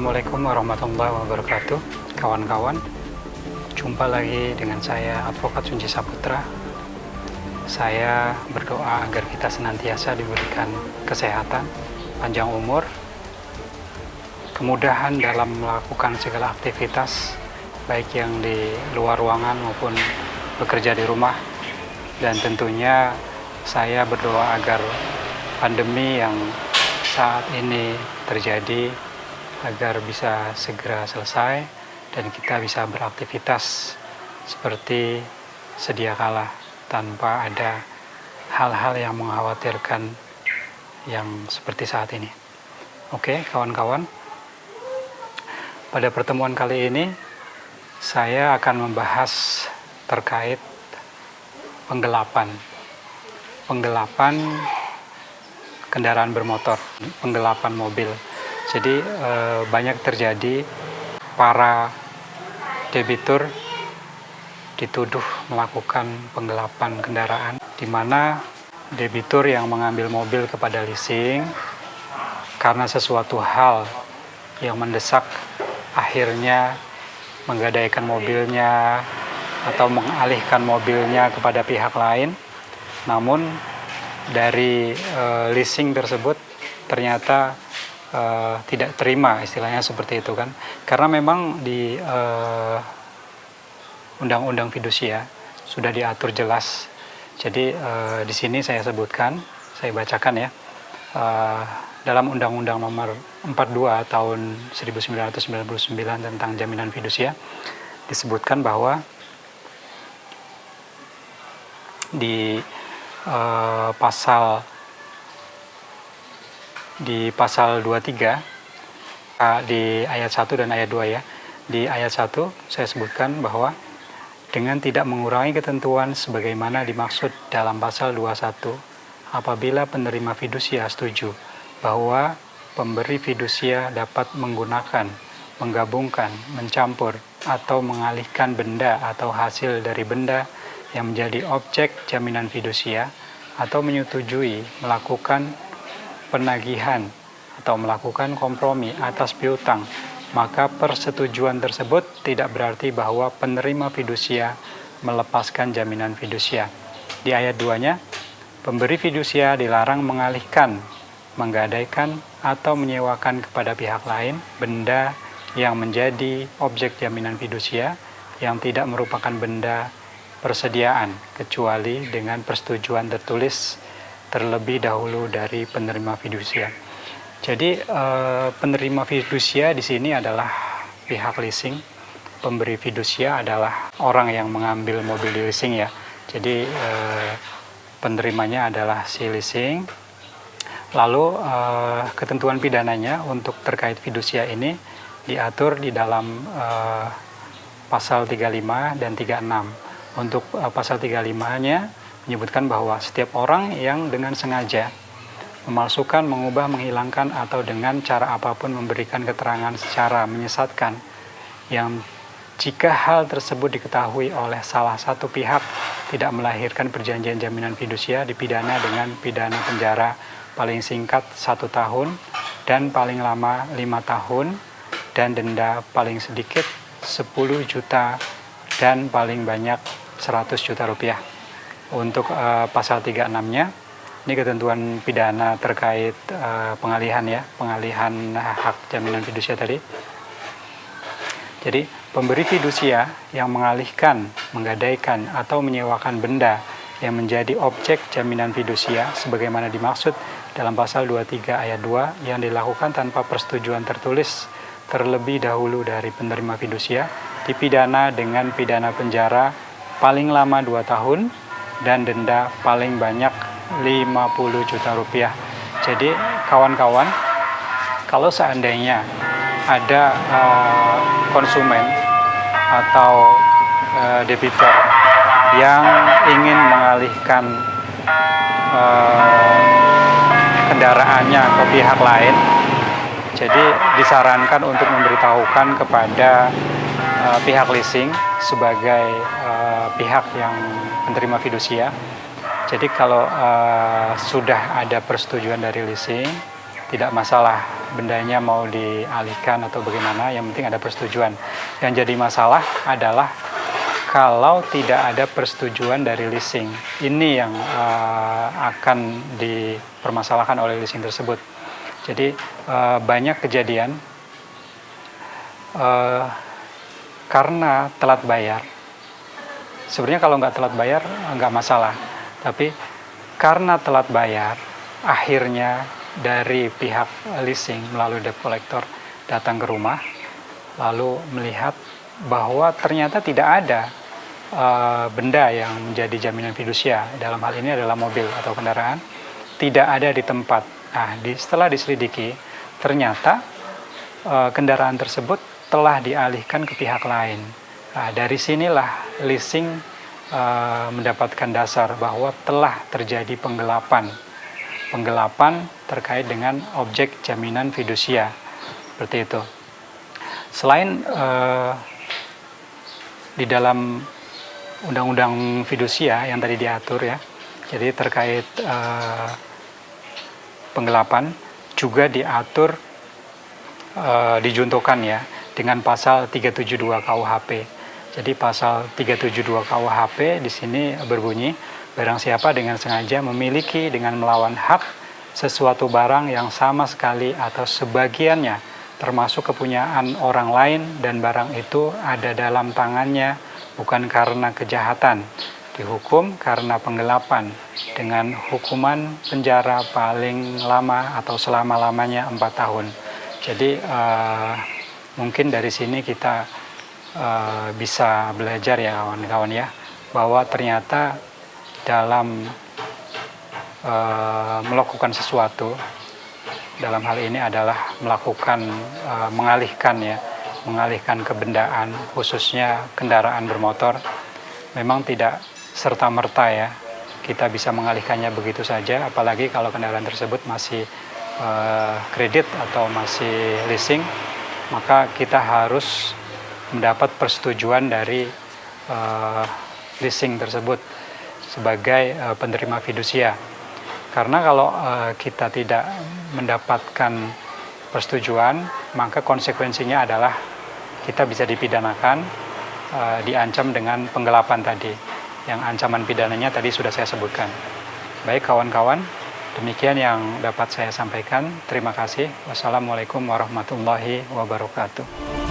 Assalamualaikum warahmatullahi wabarakatuh. Kawan-kawan, jumpa lagi dengan saya Advokat Sunji Saputra. Saya berdoa agar kita senantiasa diberikan kesehatan, panjang umur, kemudahan dalam melakukan segala aktivitas, baik yang di luar ruangan maupun bekerja di rumah. Dan tentunya saya berdoa agar pandemi yang saat ini terjadi agar bisa segera selesai dan kita bisa beraktivitas seperti sedia kala tanpa ada hal-hal yang mengkhawatirkan yang seperti saat ini. Oke, kawan-kawan, pada pertemuan kali ini saya akan membahas terkait penggelapan kendaraan bermotor, penggelapan mobil. Jadi banyak terjadi para debitur dituduh melakukan penggelapan kendaraan, di mana debitur yang mengambil mobil kepada leasing karena sesuatu hal yang mendesak akhirnya menggadaikan mobilnya atau mengalihkan mobilnya kepada pihak lain. Namun dari leasing tersebut ternyata tidak terima, istilahnya seperti itu kan, karena memang di Undang-Undang Fidusia sudah diatur jelas. Jadi di sini saya sebutkan, saya bacakan ya, dalam Undang-Undang Nomor 42 Tahun 1999 tentang Jaminan Fidusia disebutkan bahwa di pasal 23 di ayat 1 dan ayat 2 ya. Di ayat 1 saya sebutkan bahwa dengan tidak mengurangi ketentuan sebagaimana dimaksud dalam pasal 21, apabila penerima fidusia setuju bahwa pemberi fidusia dapat menggunakan, menggabungkan, mencampur atau mengalihkan benda atau hasil dari benda yang menjadi objek jaminan fidusia, atau menyetujui melakukan penagihan atau melakukan kompromi atas piutang, maka persetujuan tersebut tidak berarti bahwa penerima fidusia melepaskan jaminan fidusia. Di ayat 2-nya, pemberi fidusia dilarang mengalihkan, menggadaikan, atau menyewakan kepada pihak lain benda yang menjadi objek jaminan fidusia yang tidak merupakan benda persediaan, kecuali dengan persetujuan tertulis terlebih dahulu dari penerima fidusia. Jadi penerima fidusia di sini adalah pihak leasing, pemberi fidusia adalah orang yang mengambil mobil di leasing ya. Jadi penerimanya adalah si leasing. Lalu ketentuan pidananya untuk terkait fidusia ini diatur di dalam pasal 35 dan 36. Untuk pasal 35-nya menyebutkan bahwa setiap orang yang dengan sengaja memalsukan, mengubah, menghilangkan, atau dengan cara apapun memberikan keterangan secara menyesatkan, yang jika hal tersebut diketahui oleh salah satu pihak tidak melahirkan perjanjian jaminan fidusia, dipidana dengan pidana penjara paling singkat 1 tahun dan paling lama 5 tahun dan denda paling sedikit 10 juta dan paling banyak 100 juta rupiah. Untuk pasal 36-nya, ini ketentuan pidana terkait pengalihan hak jaminan fidusia tadi. Jadi pemberi fidusia yang mengalihkan, menggadaikan, atau menyewakan benda yang menjadi objek jaminan fidusia sebagaimana dimaksud dalam pasal 23 ayat 2 yang dilakukan tanpa persetujuan tertulis terlebih dahulu dari penerima fidusia, dipidana dengan pidana penjara paling lama 2 tahun dan denda paling banyak 50 juta rupiah. Jadi kawan-kawan, kalau seandainya ada konsumen atau debitur yang ingin mengalihkan kendaraannya ke pihak lain, jadi disarankan untuk memberitahukan kepada pihak leasing sebagai pihak yang penerima fidusia. Jadi kalau sudah ada persetujuan dari leasing, tidak masalah bendanya mau dialihkan atau bagaimana, yang penting ada persetujuan. Yang jadi masalah adalah kalau tidak ada persetujuan dari leasing. Ini yang akan dipermasalahkan oleh leasing tersebut. Jadi banyak kejadian karena telat bayar. Sebenarnya kalau nggak telat bayar nggak masalah, tapi karena telat bayar, akhirnya dari pihak leasing melalui debt collector datang ke rumah, lalu melihat bahwa ternyata tidak ada benda yang menjadi jaminan fidusia, dalam hal ini adalah mobil atau kendaraan, tidak ada di tempat. Nah, setelah diselidiki, ternyata kendaraan tersebut telah dialihkan ke pihak lain. Nah, dari sinilah leasing mendapatkan dasar bahwa telah terjadi penggelapan terkait dengan objek jaminan fidusia, seperti itu. Selain di dalam undang-undang fidusia yang tadi diatur ya, jadi terkait penggelapan juga diatur dijuntukan ya dengan pasal 372 KUHP. Jadi pasal 372 KUHP di sini berbunyi, barang siapa dengan sengaja memiliki dengan melawan hak sesuatu barang yang sama sekali atau sebagiannya termasuk kepunyaan orang lain dan barang itu ada dalam tangannya bukan karena kejahatan, dihukum karena penggelapan dengan hukuman penjara paling lama atau selama-lamanya 4 tahun. Jadi mungkin dari sini kita bisa belajar ya kawan-kawan ya, bahwa ternyata dalam melakukan sesuatu, dalam hal ini adalah melakukan mengalihkan kebendaan, khususnya kendaraan bermotor, memang tidak serta-merta ya kita bisa mengalihkannya begitu saja, apalagi kalau kendaraan tersebut masih kredit atau masih leasing, maka kita harus mendapat persetujuan dari leasing tersebut sebagai penerima fidusia. Karena kalau kita tidak mendapatkan persetujuan, maka konsekuensinya adalah kita bisa dipidanakan, diancam dengan penggelapan tadi, yang ancaman pidananya tadi sudah saya sebutkan. Baik kawan-kawan, demikian yang dapat saya sampaikan. Terima kasih. Wassalamualaikum warahmatullahi wabarakatuh.